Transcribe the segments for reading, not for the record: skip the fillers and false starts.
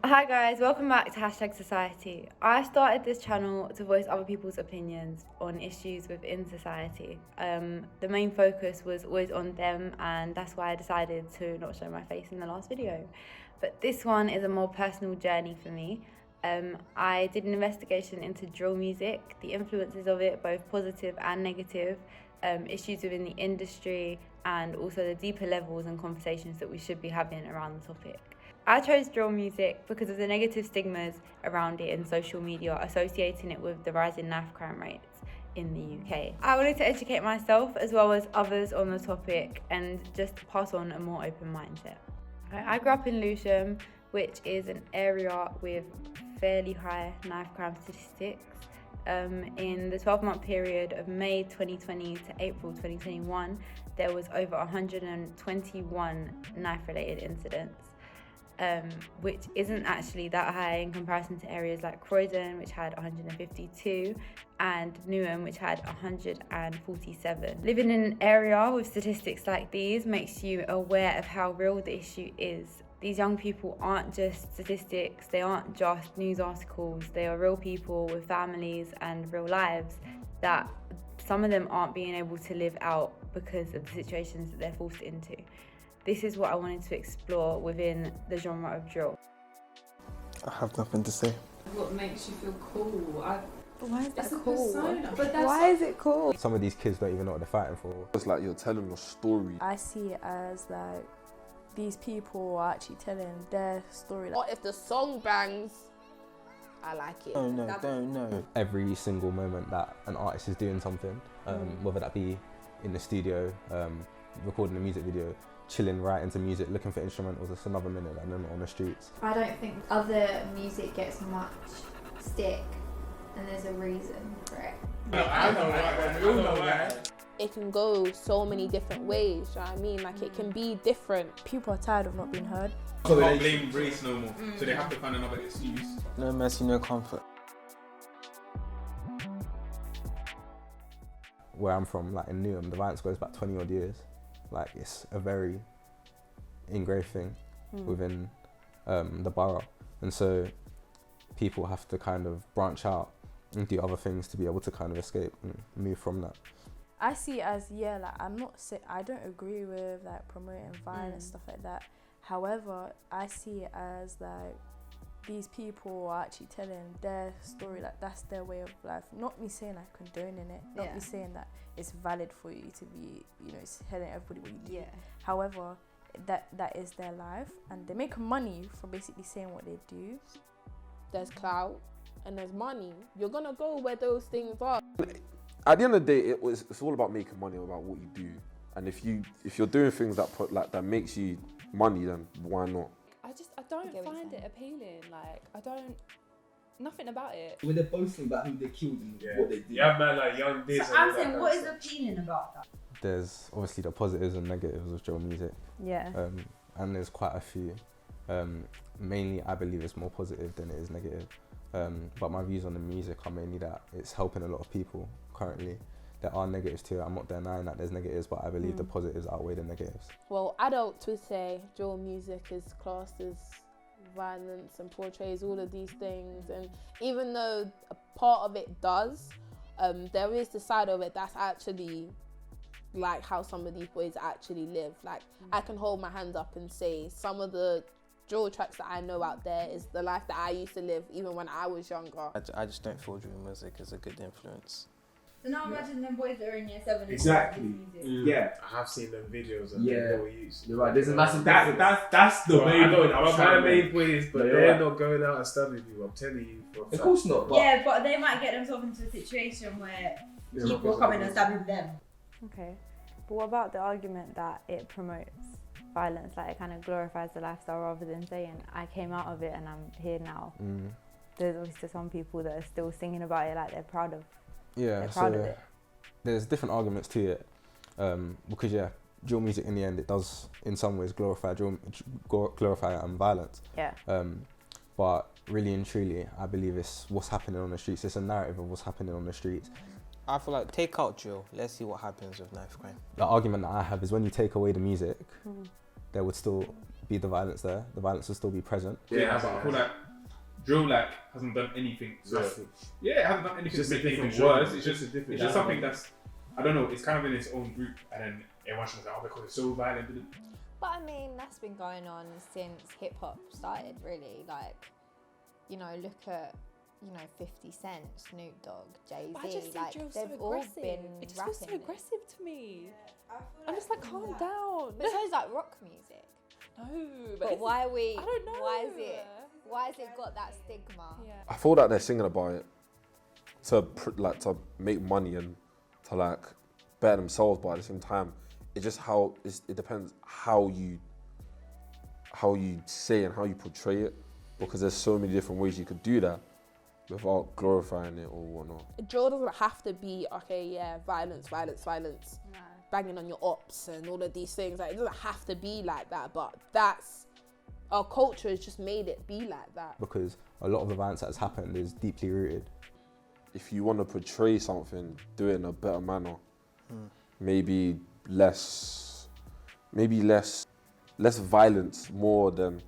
Hi guys, welcome back to #Society. I started this channel to voice other people's opinions on issues within society. The main focus was always on them, and that's why I decided to not show my face in the last video. But this one is a more personal journey for me. I did an investigation into drill music, the influences of it, both positive and negative, issues within the industry, and also the deeper levels and conversations that we should be having around the topic. I chose drill music because of the negative stigmas around it in social media, associating it with the rising knife crime rates in the UK. I wanted to educate myself as well as others on the topic and just pass on a more open mindset. I grew up in Lewisham, which is an area with fairly high knife crime statistics. In the 12-month period of May 2020 to April 2021, there was over 121 knife-related incidents. Which isn't actually that high in comparison to areas like Croydon, which had 152, and Newham, which had 147. Living in an area with statistics like these makes you aware of how real the issue is. These young people aren't just statistics, they aren't just news articles, they are real people with families and real lives that some of them aren't being able to live out because of the situations that they're forced into. This is what I wanted to explore within the genre of drill. I have nothing to say. What makes you feel cool? Why is that It's a cool? persona, but that's Why is it cool? Some of these kids don't even know what they're fighting for. It's like you're telling your story. I see it as like these people are actually telling their story. Or if the song bangs, I like it. Don't know. Every single moment that an artist is doing something, whether that be in the studio, recording a music video, chilling right into music, looking for instrumentals, it's another minute and then on the streets. I don't think other music gets much stick, and there's a reason for it. I know that. It can go so many different ways, you know what I mean? Like, it can be different. People are tired of not being heard. So they can't blame race no more, so they have to find another excuse. No mercy, no comfort. Where I'm from, like in Newham, the violence goes back 20 odd years. Like, it's a very engraved thing within the borough. And so people have to kind of branch out and do other things to be able to kind of escape and move from that. I see it as, I don't agree with like promoting violence, stuff like that. However, I see it as like these people are actually telling their story, like that's their way of life. Not me saying like condoning it, not me saying that it's valid for you to be, it's telling everybody what you do. Yeah. However, that is their life, and they make money from basically saying what they do. There's clout and there's money. You're gonna go where those things are. At the end of the day, it's all about making money, about what you do. And if you're doing things that makes you money, then why not? I don't find it appealing. Like, nothing about it. When they're boasting about who they killed and what they did. Yeah, man, like young this. So I'm saying, what is appealing about that? There's obviously the positives and negatives of drill music. Yeah. And there's quite a few. Mainly, I believe it's more positive than it is negative. But my views on the music are mainly that it's helping a lot of people currently. There are negatives too. I'm not denying that there's negatives, but I believe the positives outweigh the negatives. Well, adults would say drill music is classed as violence and portrays all of these things. And even though a part of it does, there is the side of it that's actually like how some of these boys actually live. Like, I can hold my hands up and say some of the drill tracks that I know out there is the life that I used to live even when I was younger. I just don't feel drill music is a good influence. So now imagine them boys that are in year 7. Exactly. Yeah, I have seen them videos of them we used. You're right, there's a massive That's the main point. My main point is, but You're they're right. not going out and studying you. I'm telling you. For a Of fact. course not. But Yeah, but they might get themselves into a situation where people are coming and stabbing them. Okay. But what about the argument that it promotes violence? Like, it kind of glorifies the lifestyle rather than saying, I came out of it and I'm here now. There's obviously some people that are still singing about it like they're proud of it. There's different arguments to it, because drill music in the end, it does in some ways glorify violence. Yeah. But really and truly, I believe it's what's happening on the streets. It's a narrative of what's happening on the streets. I feel like take out drill. Let's see what happens with knife crime. The argument that I have is when you take away the music, there would still be the violence there. The violence will still be present. Yeah, but I feel like drill hasn't done anything. Yeah, it hasn't done anything to make anything worse. It's just something that's, I don't know, it's kind of in its own group, and then everyone's just like, oh, because it's so violent. But I mean, that's been going on since hip hop started, really. Like, you know, look at, 50 Cent, Snoop Dogg, Jay-Z. Like, they've all been It just rapping. feels so aggressive to me. Yeah, I'm just like, calm down. But so is like rock music. No, But why are we? I don't know. Why has it got that stigma? Yeah. I feel that they're singing about it to make money and to like better themselves, but at the same time, it's just it depends how you say and how you portray it, because there's so many different ways you could do that without glorifying it or whatnot. Drill doesn't have to be violence, No. banging on your ops and all of these things. Like, it doesn't have to be like that, but that's our culture has just made it be like that. Because a lot of the violence that's happened is deeply rooted. If you want to portray something, do it in a better manner. Maybe less violence, more than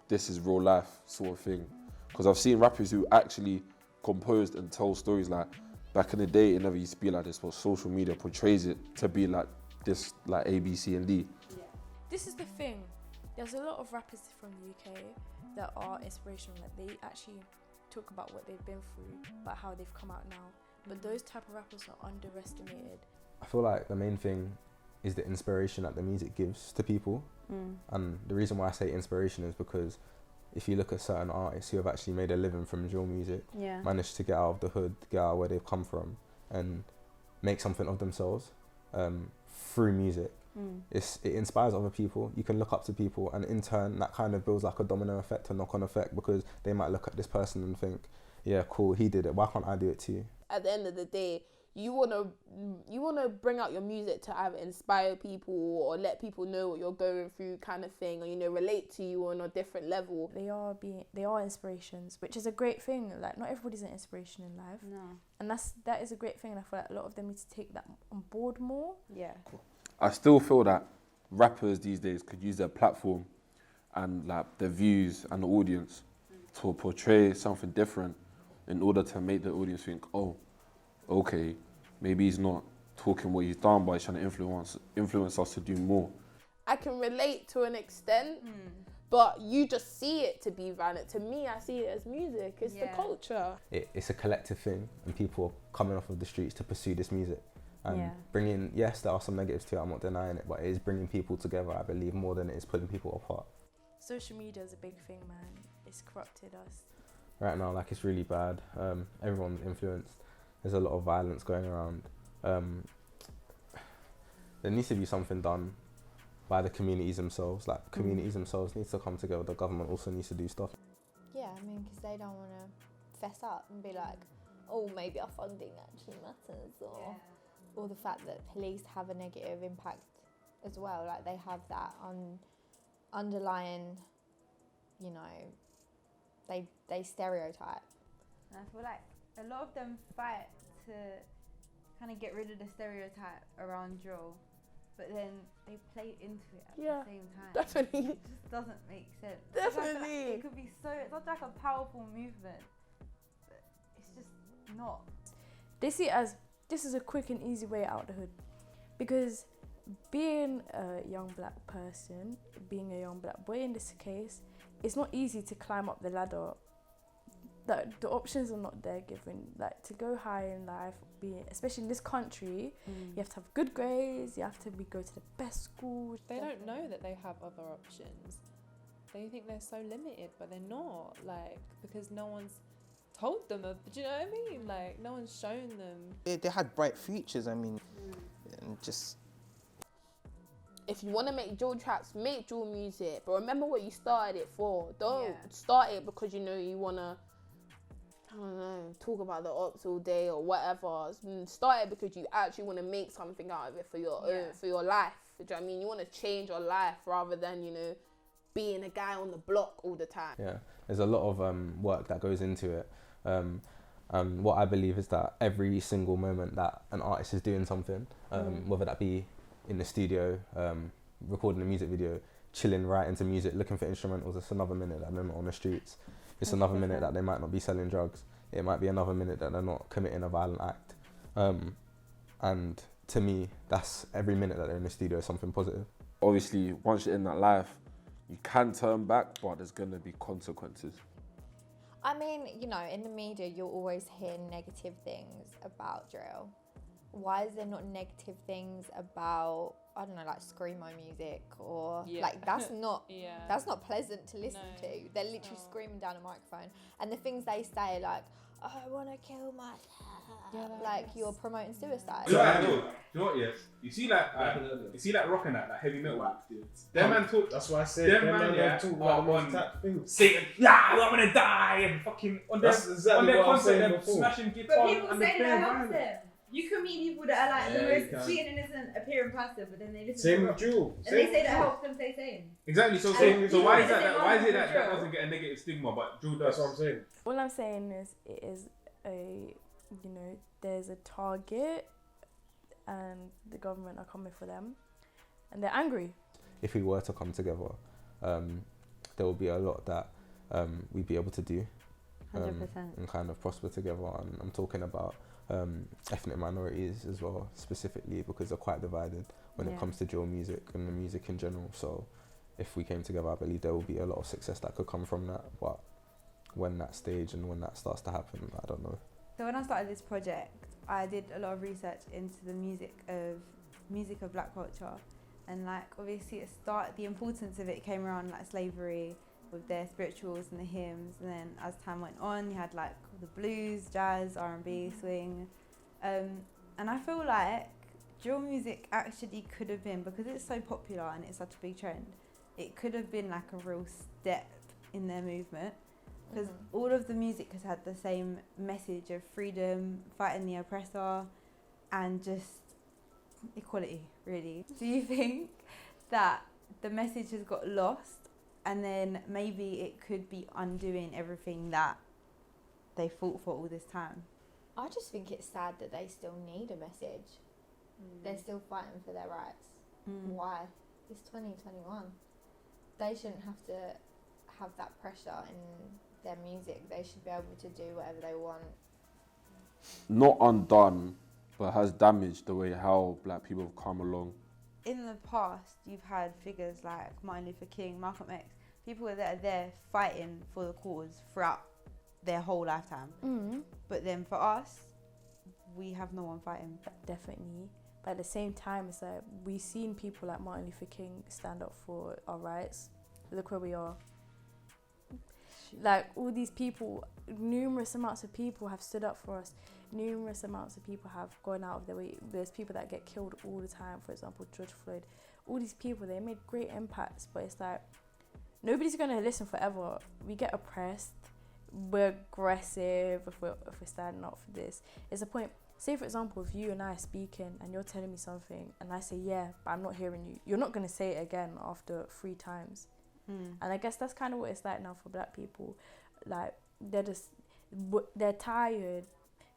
this is real life sort of thing. Because I've seen rappers who actually composed and tell stories like, back in the day it never used to be like this, but social media portrays it to be like this, like A, B, C and D. Yeah. This is the thing. There's a lot of rappers from the UK that are inspirational. Like, they actually talk about what they've been through, about how they've come out now. But those type of rappers are underestimated. I feel like the main thing is the inspiration that the music gives to people. And the reason why I say inspiration is because if you look at certain artists who have actually made a living from drill music, managed to get out of the hood, get out where they've come from, and make something of themselves through music. It inspires other people. You can look up to people, and in turn that kind of builds like a domino effect, a knock-on effect, because they might look at this person and think, yeah, cool, he did it, why can't I do it too? At the end of the day, you wanna bring out your music to either inspire people or let people know what you're going through, kind of thing, or relate to you on a different level. They are inspirations, which is a great thing. Like, not everybody's an inspiration in life. No. And that is a great thing, and I feel like a lot of them need to take that on board more. Yeah. I still feel that rappers these days could use their platform and like their views and the audience to portray something different in order to make the audience think, oh, okay, maybe he's not talking what he's done, but he's trying to influence us to do more. I can relate to an extent, but you just see it to be violent. To me, I see it as music. It's the culture. It's a collective thing, and people are coming off of the streets to pursue this music. And bringing, yes, there are some negatives to it, I'm not denying it, but it is bringing people together, I believe, more than it is pulling people apart. Social media is a big thing, man. It's corrupted us. Right now, like, it's really bad. Everyone's influenced. There's a lot of violence going around. There needs to be something done by the communities themselves. Like, communities themselves need to come together. The government also needs to do stuff. Yeah, I mean, because they don't want to fess up and be like, oh, maybe our funding actually matters, or the fact that police have a negative impact as well. Like, they have that underlying, they stereotype. And I feel like a lot of them fight to kind of get rid of the stereotype around drill, but then they play into it at the same time. Definitely. It just doesn't make sense. Definitely. It could be it's such like a powerful movement, but it's just not. They see it as, this is a quick and easy way out of the hood. Because being a young black person, being a young black boy in this case, it's not easy to climb up the ladder. The options are not there given. Like, to go high in life, especially in this country, you have to have good grades, you have to go to the best schools. They don't know that they have other options. They think they're so limited, but they're not. Like, because no one's told them. Do you know what I mean? Like, no one's shown them. They had bright futures, I mean, and just... If you want to make drill tracks, make drill music. But remember what you started it for. Don't start it because you want to, I don't know, talk about the ops all day or whatever. Start it because you actually want to make something out of it for your own, for your life. Do you know what I mean? You want to change your life rather than, being a guy on the block all the time. Yeah, there's a lot of work that goes into it. And what I believe is that every single moment that an artist is doing something, whether that be in the studio, recording a music video, chilling right into music, looking for instrumentals. It's another minute that they're not on the streets. It's another minute that they might not be selling drugs. It might be another minute that they're not committing a violent act. And to me, that's every minute that they're in the studio is something positive. Obviously, once you're in that life, you can turn back, but there's going to be consequences. I mean, you know, in the media, you'll always hear negative things about drill. Why is there not negative things about, I don't know, like screamo music or like that's not that's not pleasant to listen to. They're literally screaming down a microphone, and the things they say like, oh, I want to kill myself, like you're promoting suicide. You know what? Yes, you see like rocking that heavy metal. Them man talk. That's why I said them man talk about things. Satan, I'm gonna die and fucking on their concert, they're smashing guitar. But people and say that helps them. You can meet people that are like the most sweet and innocent appearing passive, but then they listen Same to with Jewel. and they say that helps them stay sane. Exactly. So why is that? Why is it that doesn't get a negative stigma, but Jewel does? That's what I'm saying. All I'm saying is it is a, you know, there's a target and the government are coming for them and they're angry. If we were to come together, there will be a lot that we'd be able to do 100%. and kind of prosper together. And I'm talking about ethnic minorities as well, specifically because they're quite divided when it comes to drill music and the music in general. So if we came together, I believe there will be a lot of success that could come from that. But when that stage and when that starts to happen, I don't know. So when I started this project, I did a lot of research into the music of black culture, and like obviously the importance of it came around like slavery with their spirituals and the hymns, and then as time went on, you had like the blues, jazz, R&B, swing, and I feel like drill music actually could have been, because it's so popular and it's such a big trend, it could have been like a real step in their movement. Because all of the music has had the same message of freedom, fighting the oppressor, and just equality, really. Do you think that the message has got lost, and then maybe it could be undoing everything that they fought for all this time? I just think it's sad that they still need a message. They're still fighting for their rights. Why? It's 2021. They shouldn't have to have that pressure in their music. They should be able to do whatever they want. Not undone, but has damaged the way how black people have come along. In the past, you've had figures like Martin Luther King, Malcolm X, people that are there fighting for the cause throughout their whole lifetime. But then for us, we have no one fighting. Definitely. But at the same time, it's like we've seen people like Martin Luther King stand up for our rights. Look where we are. Like all these people, numerous amounts of people have stood up for us. Numerous amounts of people have gone out of their way. There's people that get killed all the time. For example, George Floyd. All these people, they made great impacts, but it's like nobody's gonna listen forever. We get oppressed. We're aggressive if we're standing up for this. It's a point. Say for example, if you and I are speaking and you're telling me something and I say yeah, but I'm not hearing you. You're not gonna say it again after 3 times. And I guess that's kind of what it's like now for black people. Like they're tired,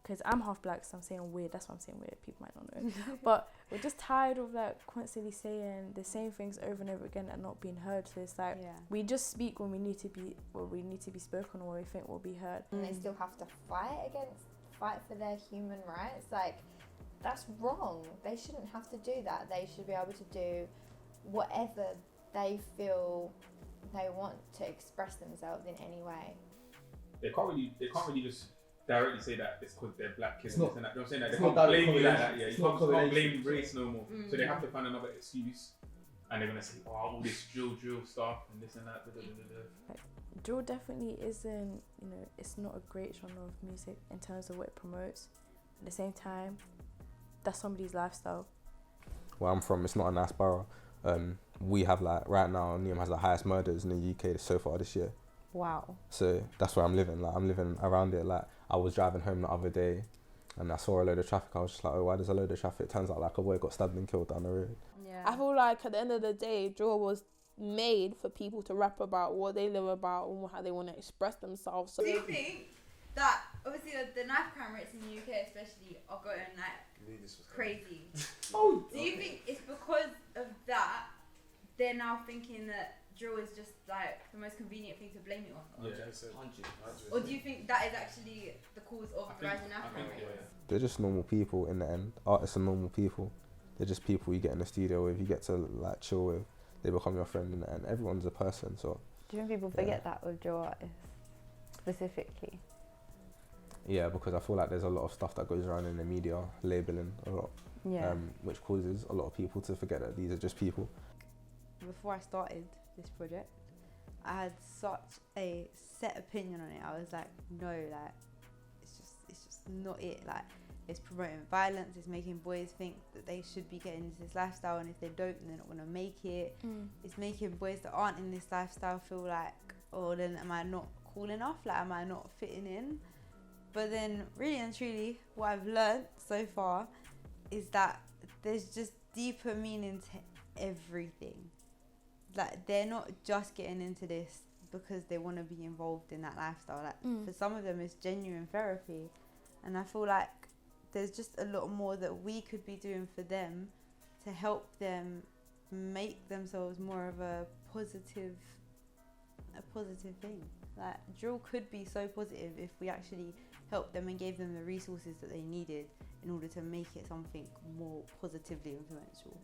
because I'm half black, so I'm saying weird. That's why I'm saying weird. People might not know. But we're just tired of like constantly saying the same things over and over again and not being heard. So it's like we just speak when we need to be spoken, or we think will be heard. And they still have to fight for their human rights. Like that's wrong. They shouldn't have to do that. They should be able to do whatever they feel they want to express themselves in any way. They can't really just directly say that it's because they're black kids. It's and not- that. You know what I'm saying? Like, it's they can't not blame you like correlation. that. Yeah, It's you not can't blame correlation. race no more. So they have to find another excuse, and they're gonna say, "Oh, all this drill stuff and this and that." Like, drill definitely isn't, you know, it's not a great genre of music in terms of what it promotes. At the same time, that's somebody's lifestyle. Where I'm from, it's not a nice borough. We have like right now, Newham has the highest murders in the UK so far this year. Wow. So that's where I'm living. Like I'm living around it. Like I was driving home the other day, and I saw a load of traffic. I was just like, oh, why there's a load of traffic? Turns out like a boy got stabbed and killed down the road. Yeah. I feel like at the end of the day, drill was made for people to rap about what they live about and how they want to express themselves. So Do you think that obviously the knife crime rates in the UK especially are going like crazy? Do you think it's because of that they're now now thinking that drill is just like the most convenient thing to blame it on? Yeah, Or do you think that is actually the cause of the rise in Afro rates? They're just normal people in the end. Artists are normal people. They're just people you get in the studio with, you get to like chill with. They become your friend in the end. Everyone's a person, so. Do you think people forget that with drill artists specifically? Yeah, because I feel like there's a lot of stuff that goes around in the media, labelling a lot, which causes a lot of people to forget that these are just people. Before I started this project, I had such a set opinion on it. I was like, no, like it's just not it. Like, it's promoting violence, it's making boys think that they should be getting into this lifestyle, and if they don't, then they're not gonna make it. It's making boys that aren't in this lifestyle feel like, oh, then am I not cool enough? Like, am I not fitting in? But then, really and truly, what I've learned so far is that there's just deeper meaning to everything. Like, they're not just getting into this because they want to be involved in that lifestyle. Like, for some of them, it's genuine therapy, and I feel like there's just a lot more that we could be doing for them to help them make themselves more of a positive thing. Like, drill could be so positive if we actually helped them and gave them the resources that they needed in order to make it something more positively influential.